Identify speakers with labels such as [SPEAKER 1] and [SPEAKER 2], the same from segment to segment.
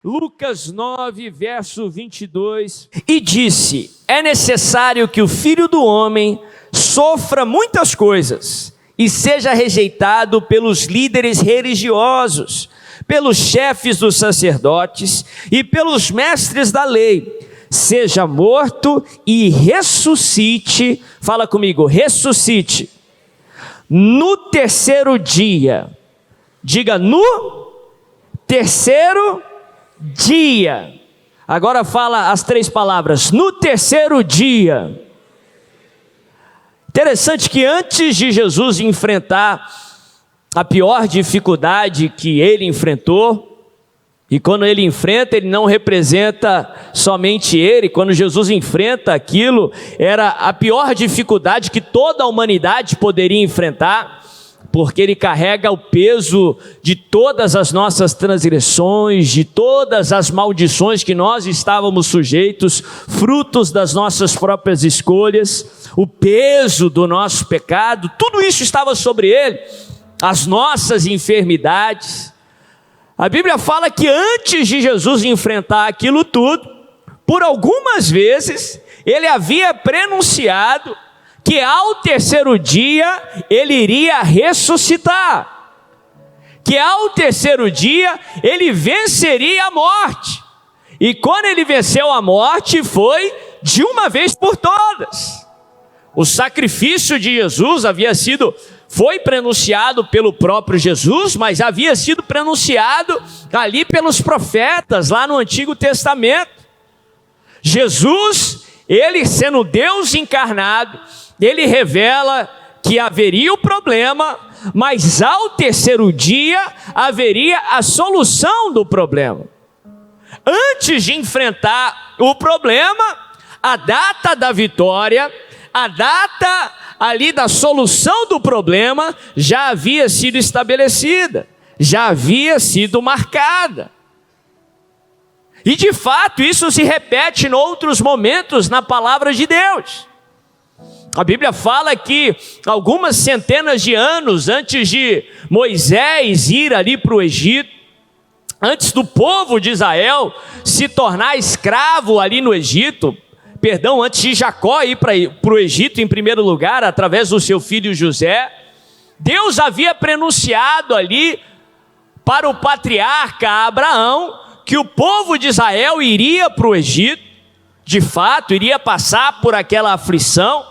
[SPEAKER 1] Lucas 9, verso 22, e disse: é necessário que o Filho do Homem sofra muitas coisas e seja rejeitado pelos líderes religiosos, pelos chefes dos sacerdotes e pelos mestres da lei, seja morto e ressuscite, fala comigo, ressuscite, no terceiro dia, diga no terceiro dia. Agora fala as três palavras, no terceiro dia. Interessante que antes de Jesus enfrentar a pior dificuldade que ele enfrentou, e quando ele enfrenta, ele não representa somente ele, quando Jesus enfrenta aquilo, era a pior dificuldade que toda a humanidade poderia enfrentar, porque ele carrega o peso de todas as nossas transgressões, de todas as maldições que nós estávamos sujeitos, frutos das nossas próprias escolhas, o peso do nosso pecado, tudo isso estava sobre ele, as nossas enfermidades. A Bíblia fala que antes de Jesus enfrentar aquilo tudo, por algumas vezes, ele havia prenunciado que ao terceiro dia ele iria ressuscitar, que ao terceiro dia ele venceria a morte, e quando ele venceu a morte foi de uma vez por todas. O sacrifício de Jesus foi prenunciado pelo próprio Jesus, mas havia sido prenunciado ali pelos profetas lá no Antigo Testamento. Jesus, ele sendo Deus encarnado, ele revela que haveria o problema, mas ao terceiro dia haveria a solução do problema. Antes de enfrentar o problema, a data da vitória, a data ali da solução do problema já havia sido estabelecida, já havia sido marcada. E de fato isso se repete em outros momentos na palavra de Deus. A Bíblia fala que algumas centenas de anos antes de Moisés ir ali para o Egito, antes do povo de Israel se tornar escravo ali no Egito, antes de Jacó ir para o Egito em primeiro lugar, através do seu filho José, Deus havia prenunciado ali para o patriarca Abraão que o povo de Israel iria para o Egito, de fato iria passar por aquela aflição,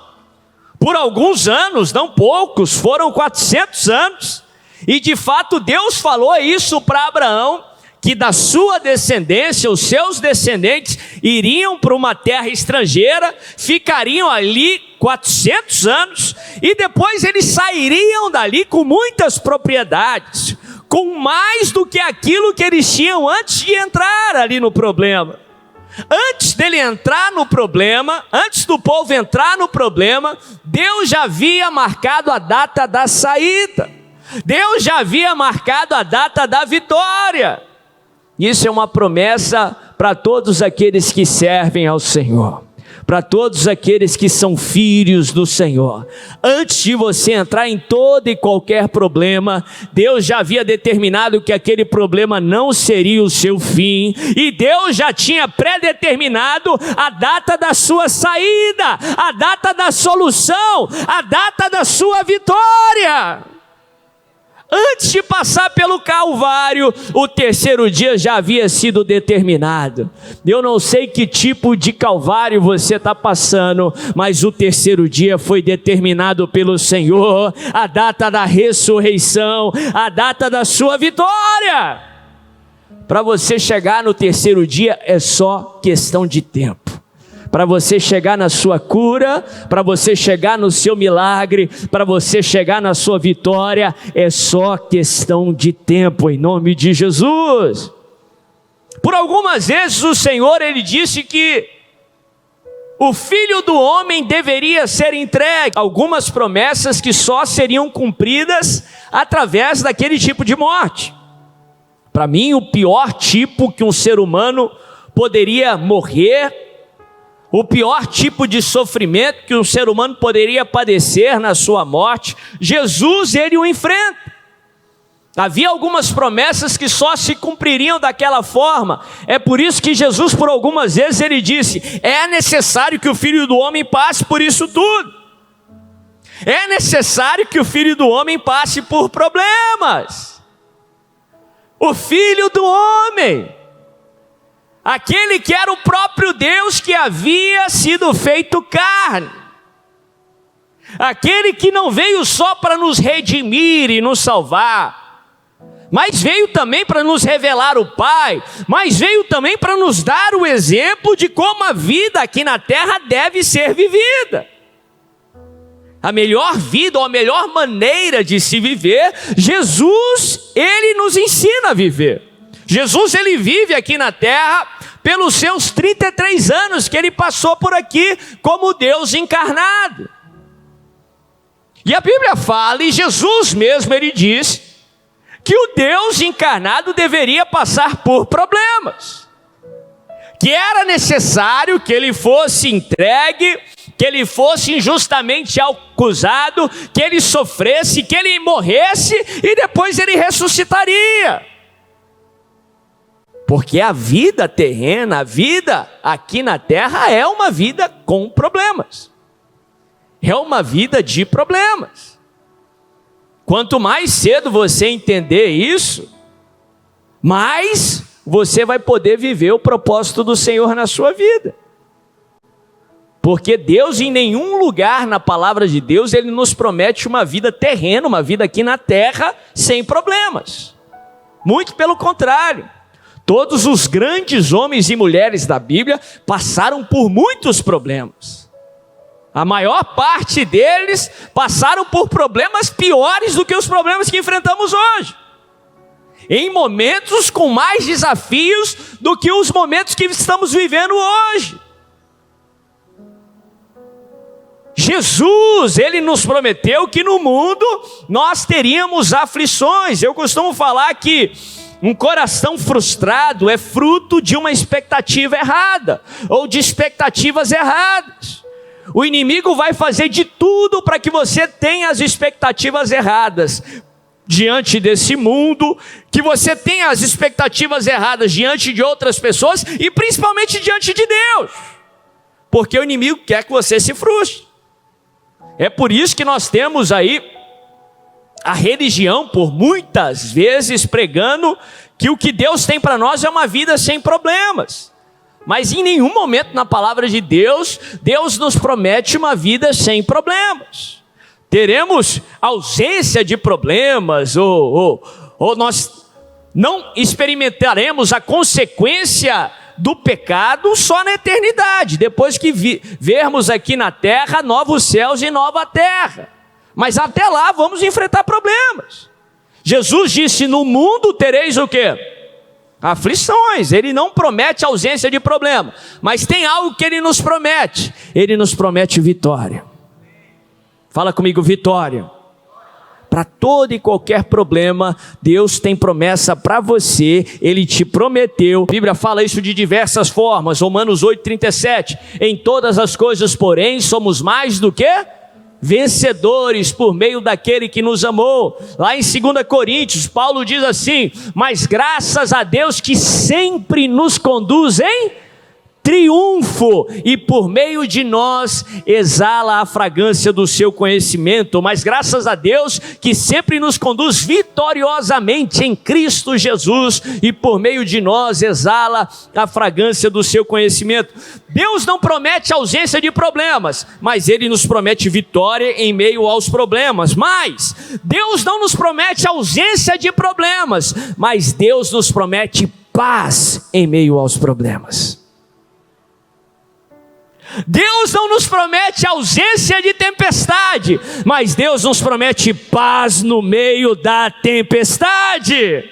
[SPEAKER 1] por alguns anos, não poucos, foram 400 anos, e de fato Deus falou isso para Abraão, que da sua descendência, os seus descendentes iriam para uma terra estrangeira, ficariam ali 400 anos, e depois eles sairiam dali com muitas propriedades, com mais do que aquilo que eles tinham antes de entrar ali no problema. Antes dele entrar no problema, antes do povo entrar no problema, Deus já havia marcado a data da saída, Deus já havia marcado a data da vitória. Isso é uma promessa para todos aqueles que servem ao Senhor, para todos aqueles que são filhos do Senhor. Antes de você entrar em todo e qualquer problema, Deus já havia determinado que aquele problema não seria o seu fim, e Deus já tinha pré-determinado a data da sua saída, a data da solução, a data da sua vitória. Antes de passar pelo Calvário, o terceiro dia já havia sido determinado. Eu não sei que tipo de Calvário você está passando, mas o terceiro dia foi determinado pelo Senhor, a data da ressurreição, a data da sua vitória. Para você chegar no terceiro dia é só questão de tempo. Para você chegar na sua cura, para você chegar no seu milagre, para você chegar na sua vitória, é só questão de tempo, em nome de Jesus. Por algumas vezes o Senhor, ele disse que o Filho do Homem deveria ser entregue. Algumas promessas que só seriam cumpridas através daquele tipo de morte. Para mim, o pior tipo que um ser humano poderia morrer, o pior tipo de sofrimento que um ser humano poderia padecer na sua morte, Jesus, ele o enfrenta. Havia algumas promessas que só se cumpririam daquela forma. É por isso que Jesus, por algumas vezes, ele disse: é necessário que o Filho do Homem passe por isso tudo. É necessário que o Filho do Homem passe por problemas. O Filho do Homem, aquele que era o próprio Deus que havia sido feito carne, aquele que não veio só para nos redimir e nos salvar, mas veio também para nos revelar o Pai, mas veio também para nos dar o exemplo de como a vida aqui na terra deve ser vivida. A melhor vida, ou a melhor maneira de se viver, Jesus, ele nos ensina a viver. Jesus, ele vive aqui na terra pelos seus 33 anos que ele passou por aqui como Deus encarnado. E a Bíblia fala, e Jesus mesmo, ele diz, que o Deus encarnado deveria passar por problemas, que era necessário que ele fosse entregue, que ele fosse injustamente acusado, que ele sofresse, que ele morresse e depois ele ressuscitaria. Porque a vida terrena, a vida aqui na terra é uma vida com problemas, é uma vida de problemas. Quanto mais cedo você entender isso, mais você vai poder viver o propósito do Senhor na sua vida. Porque Deus, em nenhum lugar na palavra de Deus, ele nos promete uma vida terrena, uma vida aqui na terra, sem problemas. Muito pelo contrário. Todos os grandes homens e mulheres da Bíblia passaram por muitos problemas. A maior parte deles passaram por problemas piores do que os problemas que enfrentamos hoje. Em momentos com mais desafios do que os momentos que estamos vivendo hoje. Jesus, ele nos prometeu que no mundo nós teríamos aflições. Eu costumo falar que um coração frustrado é fruto de uma expectativa errada, ou de expectativas erradas. O inimigo vai fazer de tudo para que você tenha as expectativas erradas diante desse mundo, que você tenha as expectativas erradas diante de outras pessoas e principalmente diante de Deus, porque o inimigo quer que você se frustre. É por isso que nós temos aí a religião por muitas vezes pregando que o que Deus tem para nós é uma vida sem problemas. Mas em nenhum momento na palavra de Deus, Deus nos promete uma vida sem problemas. Teremos ausência de problemas, ou nós não experimentaremos a consequência do pecado só na eternidade, depois que vermos aqui na terra novos céus e nova terra. Mas até lá vamos enfrentar problemas. Jesus disse: no mundo tereis o quê? Aflições. Ele não promete ausência de problema, mas tem algo que ele nos promete. Ele nos promete vitória. Fala comigo, vitória. Para todo e qualquer problema, Deus tem promessa para você, Ele te prometeu. A Bíblia fala isso de diversas formas. Romanos 8:37. Em todas as coisas, porém, somos mais do que vencedores por meio daquele que nos amou. Lá em 2 Coríntios, Paulo diz assim: mas graças a Deus que sempre nos conduz em triunfo, e por meio de nós exala a fragrância do seu conhecimento. Mas graças a Deus que sempre nos conduz vitoriosamente em Cristo Jesus, e por meio de nós exala a fragrância do seu conhecimento. Deus não promete ausência de problemas, mas Ele nos promete vitória em meio aos problemas. Mas Deus não nos promete ausência de problemas, mas Deus nos promete paz em meio aos problemas. Deus não nos promete ausência de tempestade, mas Deus nos promete paz no meio da tempestade.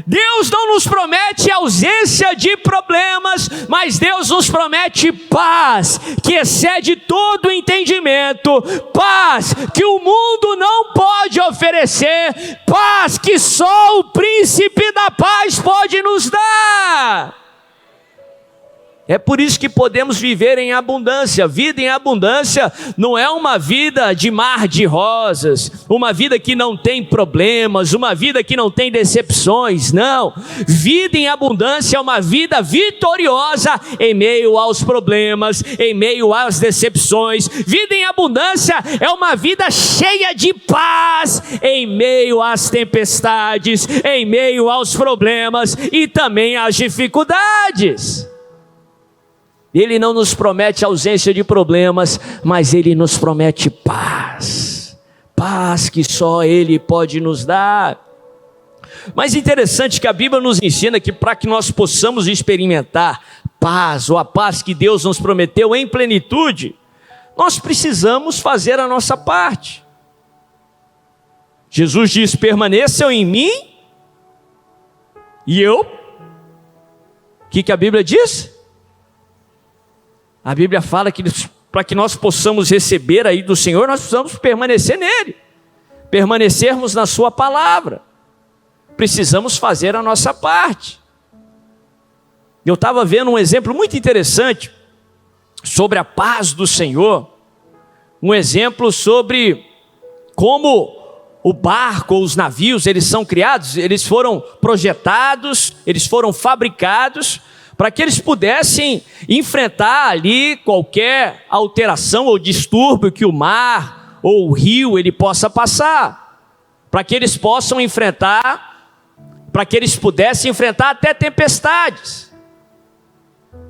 [SPEAKER 1] Deus não nos promete ausência de problemas, mas Deus nos promete paz, que excede todo entendimento, paz que o mundo não pode oferecer, paz que só o príncipe da paz pode nos dar. É por isso que podemos viver em abundância. Vida em abundância não é uma vida de mar de rosas, uma vida que não tem problemas, uma vida que não tem decepções, não. Vida em abundância é uma vida vitoriosa em meio aos problemas, em meio às decepções. Vida em abundância é uma vida cheia de paz em meio às tempestades, em meio aos problemas e também às dificuldades. Ele não nos promete ausência de problemas, mas Ele nos promete paz. Paz que só Ele pode nos dar. Mas interessante que a Bíblia nos ensina que para que nós possamos experimentar paz, ou a paz que Deus nos prometeu em plenitude, nós precisamos fazer a nossa parte. Jesus diz: permaneçam em mim, e eu. O que a Bíblia diz? A Bíblia fala que para que nós possamos receber aí do Senhor, nós precisamos permanecer nele, permanecermos na sua palavra, precisamos fazer a nossa parte. Eu estava vendo um exemplo muito interessante sobre a paz do Senhor, um exemplo sobre como o barco ou os navios, eles são criados, eles foram projetados, eles foram fabricados, para que eles pudessem enfrentar ali qualquer alteração ou distúrbio que o mar ou o rio ele possa passar, para que eles possam enfrentar, para que eles pudessem enfrentar até tempestades.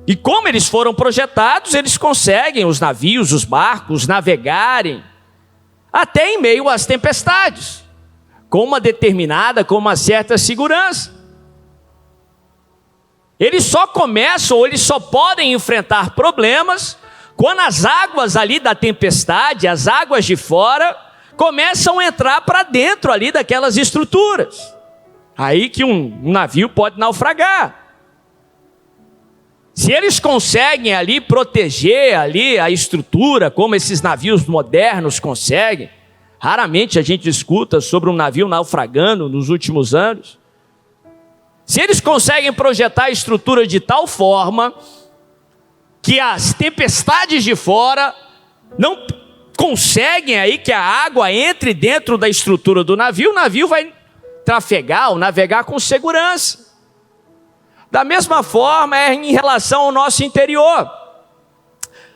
[SPEAKER 1] E como eles foram projetados, eles conseguem, os navios, os barcos, navegarem até em meio às tempestades, com uma certa segurança. Eles só começam, ou eles só podem enfrentar problemas quando as águas ali da tempestade, as águas de fora, começam a entrar para dentro ali daquelas estruturas. Aí que um navio pode naufragar. Se eles conseguem ali proteger ali a estrutura, como esses navios modernos conseguem, raramente a gente escuta sobre um navio naufragando nos últimos anos. Se eles conseguem projetar a estrutura de tal forma que as tempestades de fora não conseguem aí que a água entre dentro da estrutura do navio, o navio vai trafegar ou navegar com segurança. Da mesma forma é em relação ao nosso interior.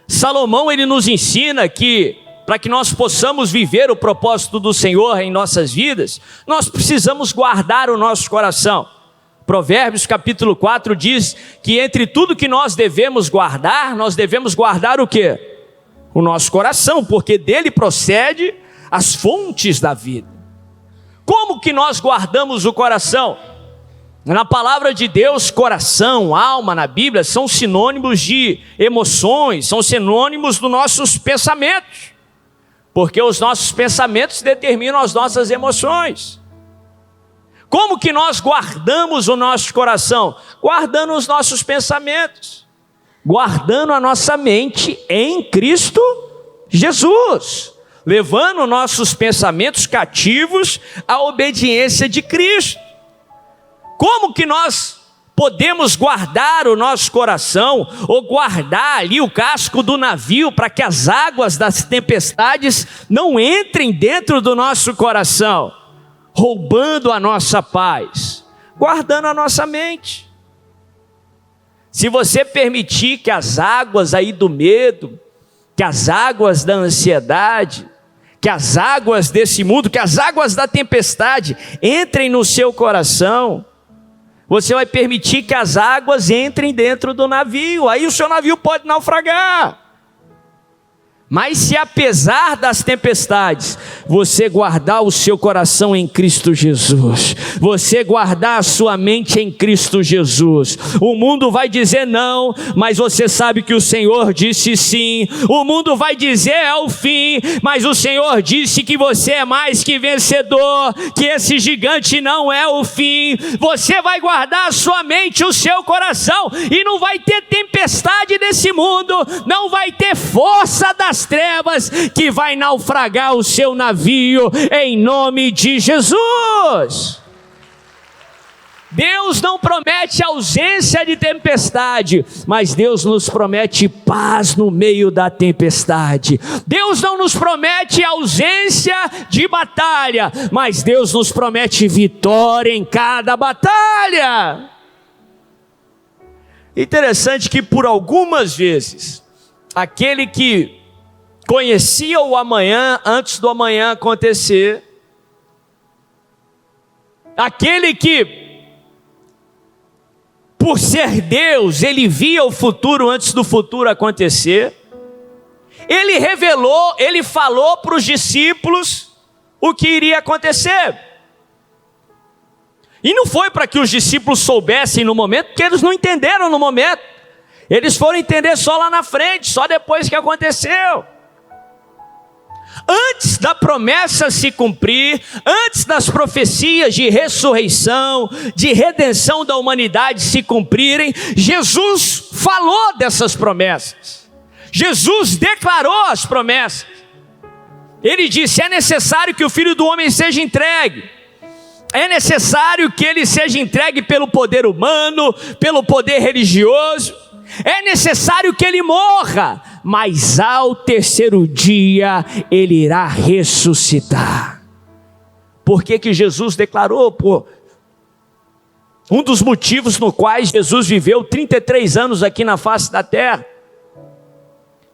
[SPEAKER 1] Salomão ele nos ensina que para que nós possamos viver o propósito do Senhor em nossas vidas, nós precisamos guardar o nosso coração. Provérbios capítulo 4 diz que entre tudo que nós devemos guardar o quê? O nosso coração, porque dele procede as fontes da vida. Como que nós guardamos o coração? Na palavra de Deus, coração, alma na Bíblia são sinônimos de emoções, são sinônimos dos nossos pensamentos, porque os nossos pensamentos determinam as nossas emoções. Como que nós guardamos o nosso coração? Guardando os nossos pensamentos, guardando a nossa mente em Cristo Jesus, levando nossos pensamentos cativos à obediência de Cristo. Como que nós podemos guardar o nosso coração, ou guardar ali o casco do navio, para que as águas das tempestades não entrem dentro do nosso coração, roubando a nossa paz? Guardando a nossa mente. Se você permitir que as águas aí do medo, que as águas da ansiedade, que as águas desse mundo, que as águas da tempestade entrem no seu coração, você vai permitir que as águas entrem dentro do navio, aí o seu navio pode naufragar. Mas se apesar das tempestades, você guardar o seu coração em Cristo Jesus, você guardar a sua mente em Cristo Jesus, o mundo vai dizer não, mas você sabe que o Senhor disse sim. O mundo vai dizer é o fim, mas o Senhor disse que você é mais que vencedor, que esse gigante não é o fim. Você vai guardar a sua mente, o seu coração, e não vai ter tempestade nesse mundo, não vai ter força das trevas que vai naufragar o seu navio, em nome de Jesus. Deus não promete ausência de tempestade, mas Deus nos promete paz no meio da tempestade. Deus não nos promete ausência de batalha, mas Deus nos promete vitória em cada batalha. Interessante que por algumas vezes, aquele que conhecia o amanhã antes do amanhã acontecer, aquele que, por ser Deus, ele via o futuro antes do futuro acontecer, ele falou para os discípulos o que iria acontecer. E não foi para que os discípulos soubessem no momento, porque eles não entenderam no momento. Eles foram entender só lá na frente, só depois que aconteceu. Antes da promessa se cumprir, antes das profecias de ressurreição, de redenção da humanidade se cumprirem, Jesus falou dessas promessas. Jesus declarou as promessas. Ele disse: é necessário que o Filho do Homem seja entregue. É necessário que ele seja entregue pelo poder humano, pelo poder religioso. É necessário que ele morra, mas ao terceiro dia ele irá ressuscitar. Por que Jesus declarou? Um dos motivos no quais Jesus viveu 33 anos aqui na face da terra.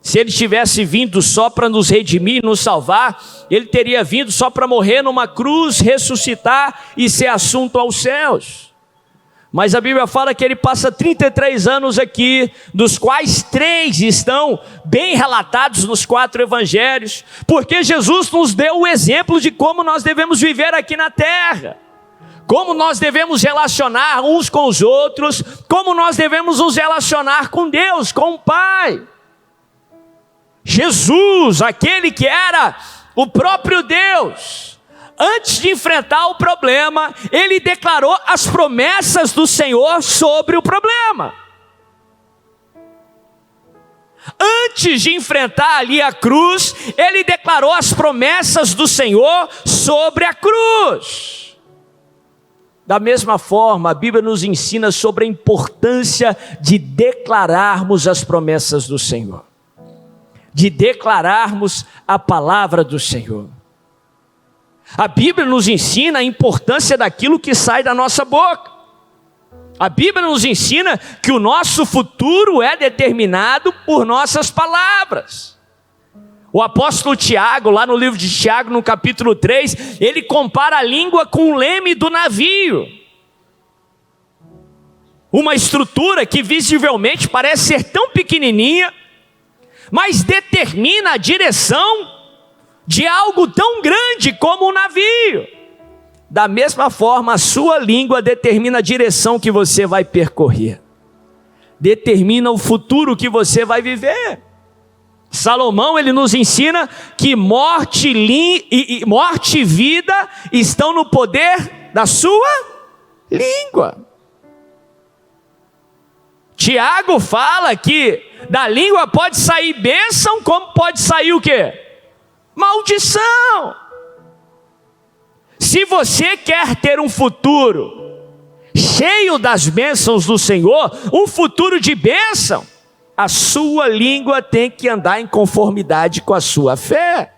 [SPEAKER 1] Se ele tivesse vindo só para nos redimir, nos salvar, ele teria vindo só para morrer numa cruz, ressuscitar e ser assunto aos céus. Mas a Bíblia fala que ele passa 33 anos aqui, dos quais 3 estão bem relatados nos 4 evangelhos, porque Jesus nos deu o exemplo de como nós devemos viver aqui na terra, como nós devemos relacionar uns com os outros, como nós devemos nos relacionar com Deus, com o Pai. Jesus, aquele que era o próprio Deus, antes de enfrentar o problema, ele declarou as promessas do Senhor sobre o problema. Antes de enfrentar ali a cruz, ele declarou as promessas do Senhor sobre a cruz. Da mesma forma, a Bíblia nos ensina sobre a importância de declararmos as promessas do Senhor, de declararmos a palavra do Senhor. A Bíblia nos ensina a importância daquilo que sai da nossa boca. A Bíblia nos ensina que o nosso futuro é determinado por nossas palavras. O apóstolo Tiago, lá no livro de Tiago, no capítulo 3, ele compara a língua com o leme do navio. Uma estrutura que visivelmente parece ser tão pequenininha, mas determina a direção de algo tão grande como um navio. Da mesma forma, a sua língua determina a direção que você vai percorrer, determina o futuro que você vai viver. Salomão, ele nos ensina que morte e vida estão no poder da sua língua. Tiago fala que da língua pode sair bênção, como pode sair o quê? Maldição. Se você quer ter um futuro cheio das bênçãos do Senhor, um futuro de bênção, a sua língua tem que andar em conformidade com a sua fé.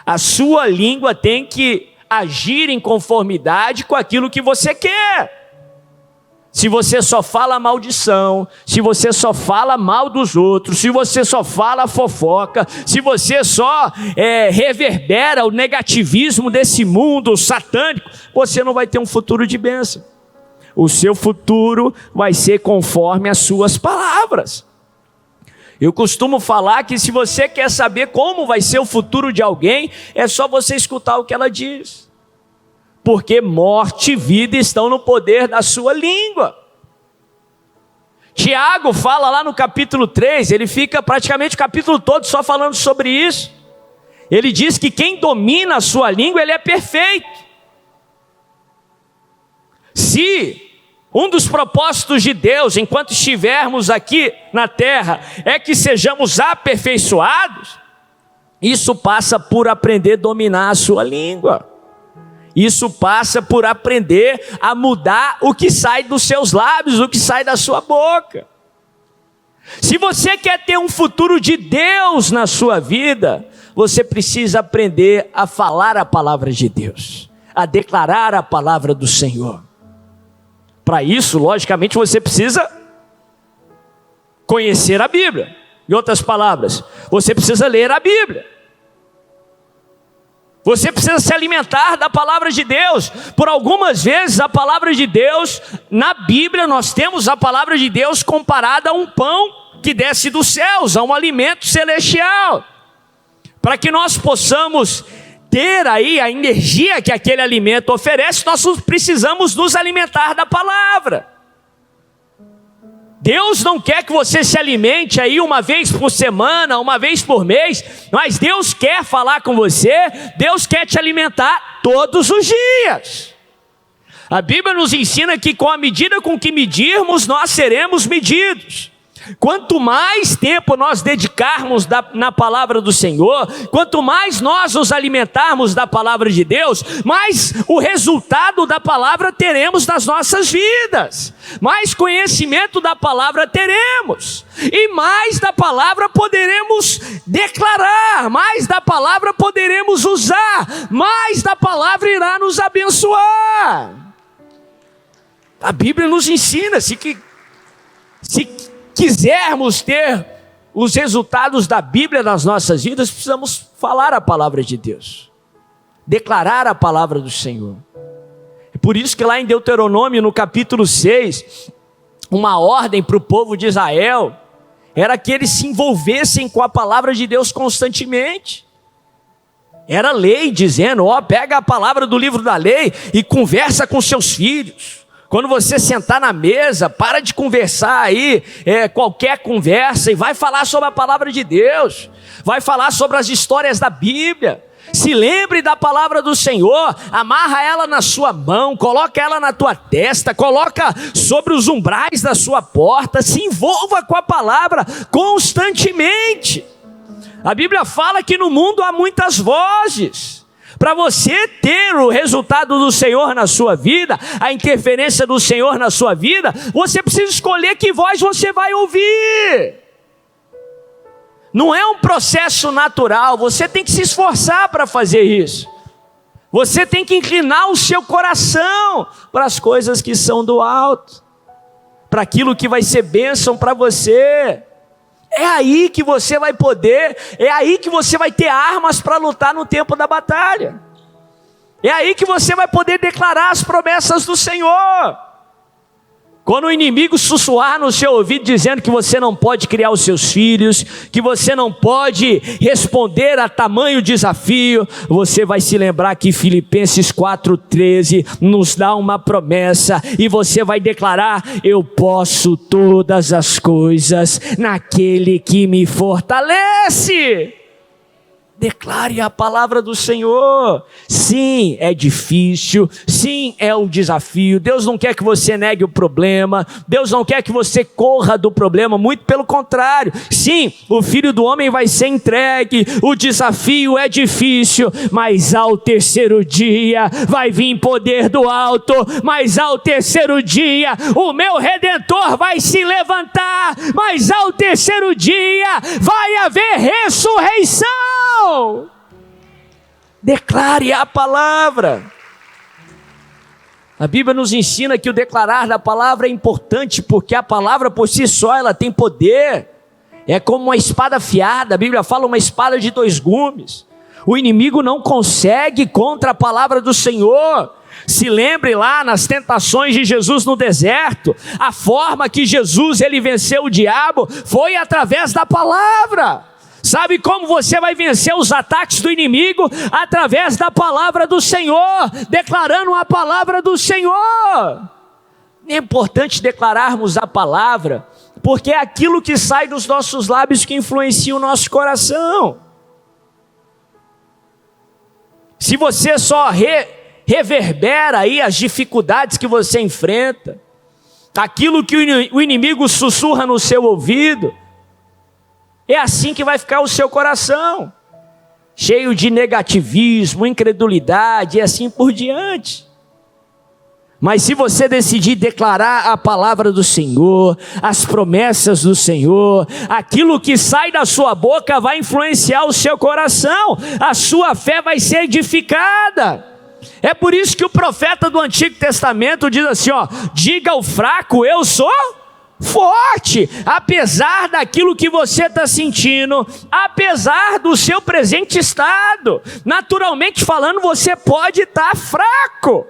[SPEAKER 1] A sua língua tem que agir em conformidade com aquilo que você quer. Se você só fala maldição, se você só fala mal dos outros, se você só fala fofoca, se você só reverbera o negativismo desse mundo satânico, você não vai ter um futuro de bênção. O seu futuro vai ser conforme as suas palavras. Eu costumo falar que se você quer saber como vai ser o futuro de alguém, é só você escutar o que ela diz. Porque morte e vida estão no poder da sua língua. Tiago fala lá no capítulo 3, ele fica praticamente o capítulo todo só falando sobre isso. Ele diz que quem domina a sua língua, ele é perfeito. Se um dos propósitos de Deus, enquanto estivermos aqui na terra, é que sejamos aperfeiçoados, isso passa por aprender a dominar a sua língua. Isso passa por aprender a mudar o que sai dos seus lábios, o que sai da sua boca. Se você quer ter um futuro de Deus na sua vida, você precisa aprender a falar a palavra de Deus, a declarar a palavra do Senhor. Para isso, logicamente, você precisa conhecer a Bíblia. Em outras palavras, você precisa ler a Bíblia. Você precisa se alimentar da palavra de Deus. Por algumas vezes a palavra de Deus, na Bíblia nós temos a palavra de Deus comparada a um pão que desce dos céus, a um alimento celestial. Para que nós possamos ter aí a energia que aquele alimento oferece, nós precisamos nos alimentar da palavra. Deus não quer que você se alimente aí uma vez por semana, uma vez por mês, mas Deus quer falar com você, Deus quer te alimentar todos os dias. A Bíblia nos ensina que com a medida com que medirmos, nós seremos medidos. Quanto mais tempo nós dedicarmos na palavra do Senhor, quanto mais nós nos alimentarmos da palavra de Deus, mais o resultado da palavra teremos nas nossas vidas, mais conhecimento da palavra teremos, e mais da palavra poderemos declarar, mais da palavra poderemos usar, mais da palavra irá nos abençoar. A Bíblia nos ensina, se quisermos ter os resultados da Bíblia nas nossas vidas, precisamos falar a palavra de Deus, declarar a palavra do Senhor. É por isso que lá em Deuteronômio, no capítulo 6, uma ordem para o povo de Israel era que eles se envolvessem com a palavra de Deus constantemente. Era lei dizendo, pega a palavra do livro da lei e conversa com seus filhos. Quando você sentar na mesa, para de conversar aí, qualquer conversa, e vai falar sobre a palavra de Deus, vai falar sobre as histórias da Bíblia. Se lembre da palavra do Senhor, amarra ela na sua mão, coloca ela na tua testa, coloca sobre os umbrais da sua porta, se envolva com a palavra constantemente. A Bíblia fala que no mundo há muitas vozes. Para você ter o resultado do Senhor na sua vida, a interferência do Senhor na sua vida, você precisa escolher que voz você vai ouvir. Não é um processo natural, você tem que se esforçar para fazer isso. Você tem que inclinar o seu coração para as coisas que são do alto, para aquilo que vai ser bênção para você. É aí que você vai poder, é aí que você vai ter armas para lutar no tempo da batalha. É aí que você vai poder declarar as promessas do Senhor. Quando o inimigo sussurrar no seu ouvido dizendo que você não pode criar os seus filhos, que você não pode responder a tamanho desafio, você vai se lembrar que Filipenses 4,13 nos dá uma promessa, e você vai declarar: eu posso todas as coisas naquele que me fortalece. Declare a palavra do Senhor. Sim, é difícil. Sim, é um desafio. Deus não quer que você negue o problema. Deus não quer que você corra do problema. Muito pelo contrário. Sim, o Filho do Homem vai ser entregue. O desafio é difícil. Mas ao terceiro dia vai vir poder do alto. Mas ao terceiro dia o meu Redentor vai se levantar. Mas ao terceiro dia vai haver ressurreição. Declare a palavra. A Bíblia nos ensina que o declarar da palavra é importante, porque a palavra por si só ela tem poder. É como uma espada afiada. A Bíblia fala uma espada de 2 gumes. O inimigo não consegue contra a palavra do Senhor. Se lembre lá nas tentações de Jesus no deserto, a forma que Jesus ele venceu o diabo foi através da palavra. Sabe como você vai vencer os ataques do inimigo? Através da palavra do Senhor, declarando a palavra do Senhor. É importante declararmos a palavra, porque é aquilo que sai dos nossos lábios que influencia o nosso coração. Se você só reverbera aí as dificuldades que você enfrenta, aquilo que o inimigo sussurra no seu ouvido, é assim que vai ficar o seu coração. cheio de negativismo, incredulidade e assim por diante. Mas se você decidir declarar a palavra do Senhor, as promessas do Senhor, aquilo que sai da sua boca vai influenciar o seu coração, a sua fé vai ser edificada. É por isso que o profeta do Antigo Testamento diz assim, ó: diga ao fraco, eu sou forte. Apesar daquilo que você está sentindo, apesar do seu presente estado, naturalmente falando, você pode estar fraco,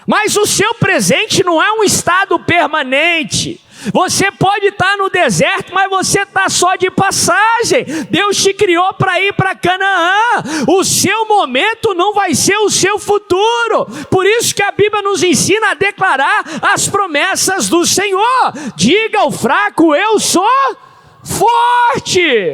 [SPEAKER 1] mas o seu presente não é um estado permanente. Você pode estar no deserto, mas você está só de passagem. Deus te criou para ir para Canaã. O seu momento não vai ser o seu futuro. Por isso que a Bíblia nos ensina a declarar as promessas do Senhor. Diga ao fraco, eu sou forte.